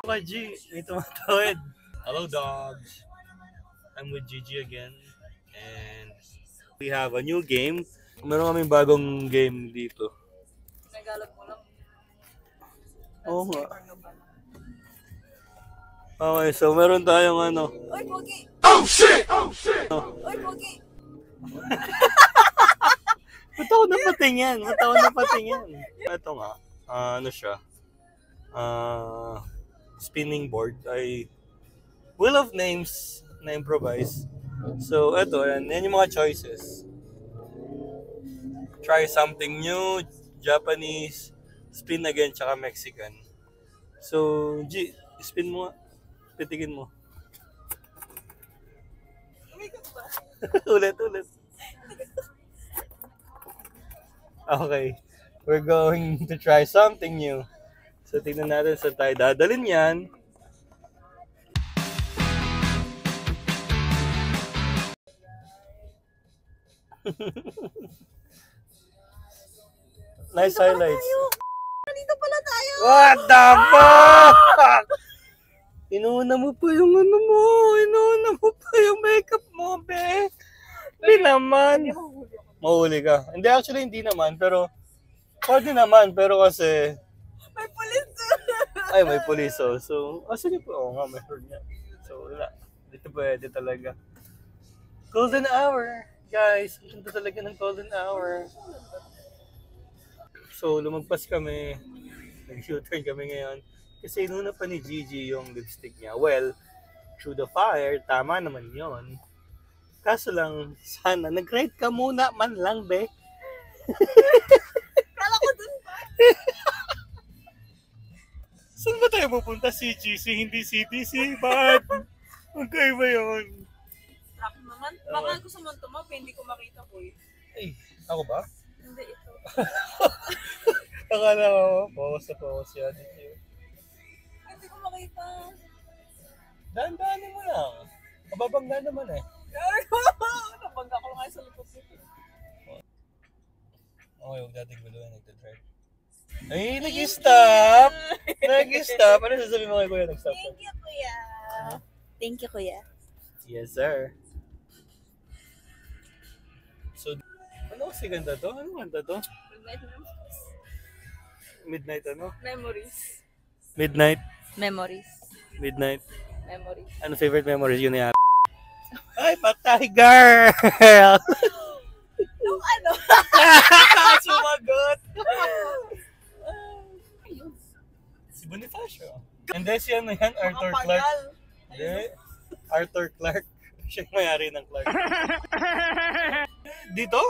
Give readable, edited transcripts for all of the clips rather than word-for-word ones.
ka, G. May tumatawid. Hello, dogs. I'm with Gigi again. And we have a new game. Meron kaming bagong game dito. Nagalog mo lang. Oo nga. Okay, so meron tayong ano. Oy, Pogi! Oh, shit! Oh, shit! Oy, Pogi! Ba't ako napatingin? Ito nga. Ano siya? Spinning board ay Wheel of Names na improvise. So, ito, yan yung mga choices. Try something new, Japanese, spin again, tsaka Mexican. So, G, spin mo nga. Pitigin mo. ulit. Okay. We're going to try something new. So, tingnan natin saan tayo dadalhin yan. Nice highlights. Dito pala tayo! What the fuck? Inuuna mo pa yung ano mo. Inuuna mo pa yung makeup mo, be. Hindi naman. Mahuli ka. Hindi, actually, hindi naman. Pero, pwede naman. Pero kasi, May pulis! ay, may pulis. So, asan yung po? Oo nga, may heard niya. So, wala. Dito pwede talaga. Golden hour. Guys, ganda talaga ng golden hour. So, lumagpas kami. Nag-U-turn kami ngayon. Kasi inuna pa ni Gigi yung lipstick niya. Well, through the fire, tama naman yon. Kaso lang, sana, nag-ride ka muna man lang, be. Kala ko dun pa. Saan ba tayo pupunta? CGC, hindi CTC? Bakit? Magkaiba yun. Traffic naman. Baka gusto mo tumabi, hindi ko makita ko eh. Ay, ako ba? Hindi ito. Akala ko, focus yan. Hindi ko makita. Daan-daanin mo lang. Mababangga naman eh. Nabangga ko lang sa likod ko. Okay, huwag natin guluhan. Nagdadrive. Ay, nag-stop! Nag-stop! Ano sasabihin mo kay Kuya? Nag-stop. Thank you, Kuya. Thank you, Kuya. Yes, sir. So, ano kasi ganda to? Ano ganda to? Midnight ano? Memories. Midnight? Memories. Midnight. Memories. Ano favorite memories yun na ay, patay girl! Yung ano? Sumagot! Si Bonifacio. Hindi, si ano yan? Arthur Clark. Hindi. Arthur Clark. Siya yung mayari ng Clark. Dito?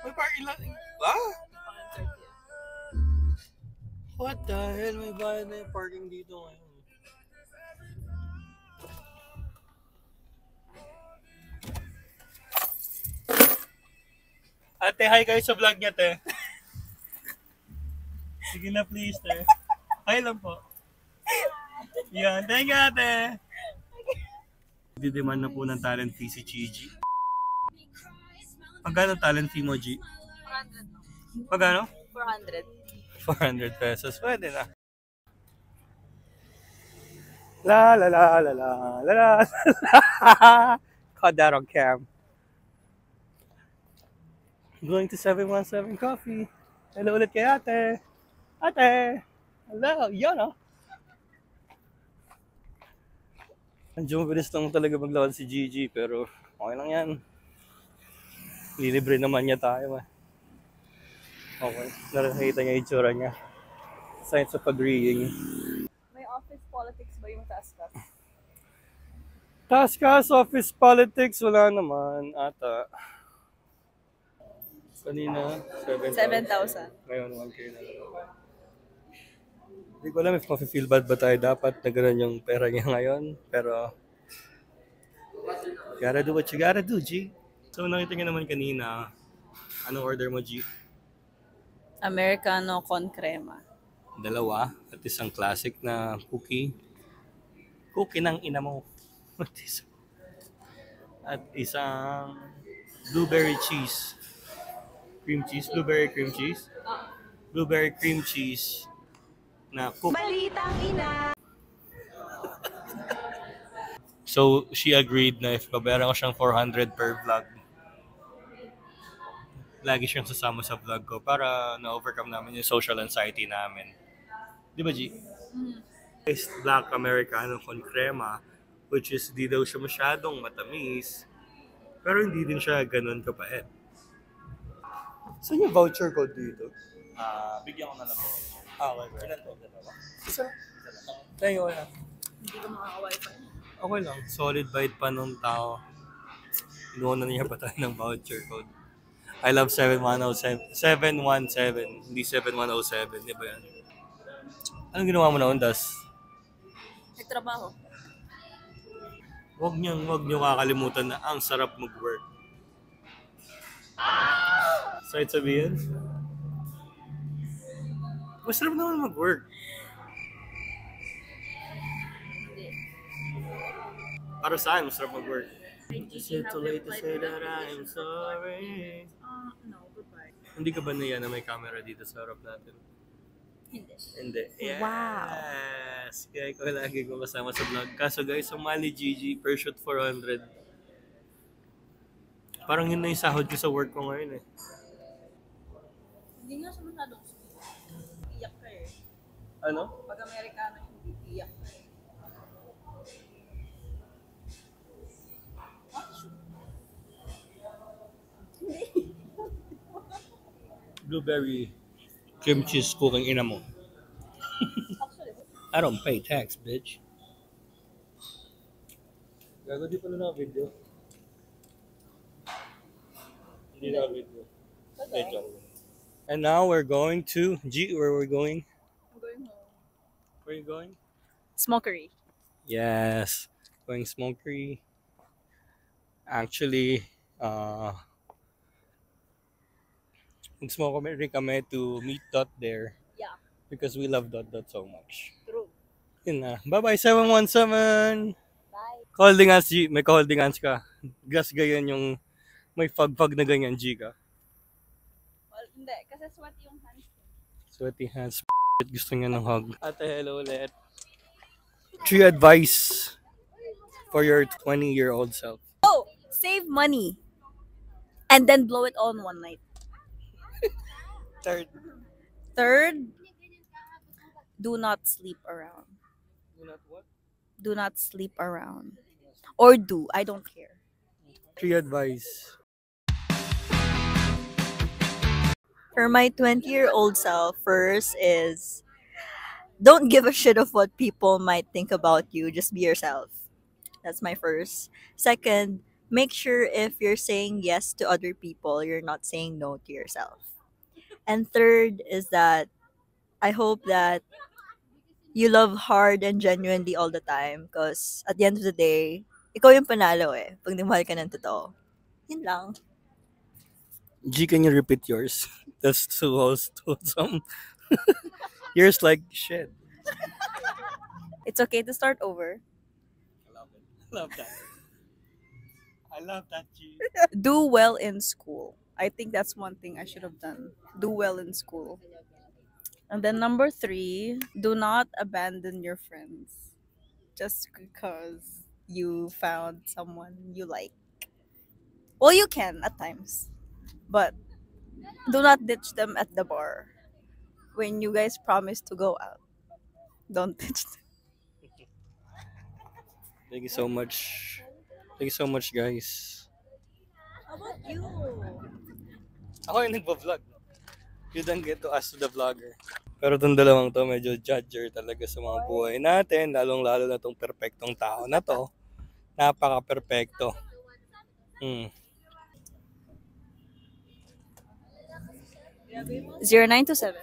May parking lot. Ah? What the hell? May bayan na yung parking dito ngayon. Ate, hi kayo sa vlog niya, te. Sige na, please, te. Hi lang po. Yan, thank you, ate. Didemand na po ng talent fee si Gigi. Magkano talent fee mo, G? 400. Magkano? 400. 400 pesos. Pwede na. La la la la la la la. Caught that on cam. Going to 717 Coffee. Hello ulit kay ate. Ate! Hello! Yan oh! Medyo mabilis lang talaga maglakad si Gigi pero okay lang yan. Lilibre naman niya tayo eh. Okay. Nakikita niya yung itsura niya. Signs of agreeing. May office politics ba yung Taskas? Taskas office politics wala naman ata. Kanina 7,000. Ngayon 1K na lang. Hindi ko alam if ma-feel bad ba tayo dapat na gano'n yung pera niya ngayon. Pero gotta do what you gotta do, G. So nakita niyo naman kanina, anong order mo, G? Americano con crema. Dalawa at isang classic na cookie. Cookie ng ina mo. At isang blueberry cheese. Cream cheese, blueberry cream cheese. Blueberry cream cheese na cook. Balitang ina! So, she agreed na if babayaran ko siyang 400 per vlog, lagi siyang sasama sa vlog ko para na-overcome namin yung social anxiety namin. Di ba, G? Is Black Americano con crema, which is di daw siya masyadong matamis, pero hindi din siya ganun kapait. Saan yung voucher code dito? Bigyan ko na lang po. Okay. Ilan po? Dalawa? Isa. Thank you. Hindi ko makaka-wifi. Okay lang. Solid bite pa nung tao. Inuuna niya pa tayo ng voucher code. I love 7107. 717. Hindi 7107. Di ba yan? Anong ginawa mo noon, Das? Nagtrabaho. Huwag niyo kakalimutan na ang sarap mag-work. Sorry sabihin? Masarap naman mag-work. Para saan masarap mag-work? Is it too late to say that I'm sorry? No, goodbye. Hindi ka ba naiya na may camera dito sa harap natin? Hindi. Hindi. Yes! Wow. Kaya ikaw lagi ko kasama sa vlog. Kaso guys, sumali Gigi per shoot 400. Parang yun na yung sahod ko sa work ko ngayon eh. Hindi nga siya masyadong sweet. Iyak ka eh. Ano? Pag Amerikano, hindi iyak ka eh. Blueberry cream cheese cooking ina mo. Actually, I don't pay tax, bitch. Gago, di pala na video. Hindi na video. And now we're going to where we're going? I'm going home. Where are you going? Smokery. Yes, going smokery. Actually, mag-smokery kami to meet Dot there Yeah, because we love Dot so much. true. Yun na. Bye-bye, 717! Bye. Holding hands, G. May holding hands ka. Gas ganyan yung may fag-fag na ganyan, G ka. Well, hindi. Kasi sweaty yung hands. Sweaty hands. Gusto niya ng hug. Ate, hello ulit. 3 advice for your 20-year-old self. Oh, save money. And then blow it all in one night. Third. Third, do not sleep around. Do not what? Do not sleep around. Or do. I don't care. 3 advice. For my 20-year-old self, first is don't give a shit of what people might think about you. Just be yourself. That's my first. Second, make sure if you're saying yes to other people, you're not saying no to yourself. And third is that I hope that you love hard and genuinely all the time because at the end of the day, ikaw yung panalo eh. Pag mahal ka ng totoo. Yun lang. G, can you repeat yours? That's too wholesome. Yours like shit. It's okay to start over. I love it. I love that. I love that, G. Do well in school. I think that's one thing I should have done. Do well in school. And then number 3, do not abandon your friends just because you found someone you like. Well, you can at times, but do not ditch them at the bar. When you guys promise to go out, don't ditch them. Thank you so much. Thank you so much, guys. How about you? Ako yung nagpa-vlog. You don't get to ask the vlogger. Pero itong dalawang to, medyo judger talaga sa mga buhay natin. Lalong-lalo na itong perfectong tao na to. Napaka-perfecto. 0927.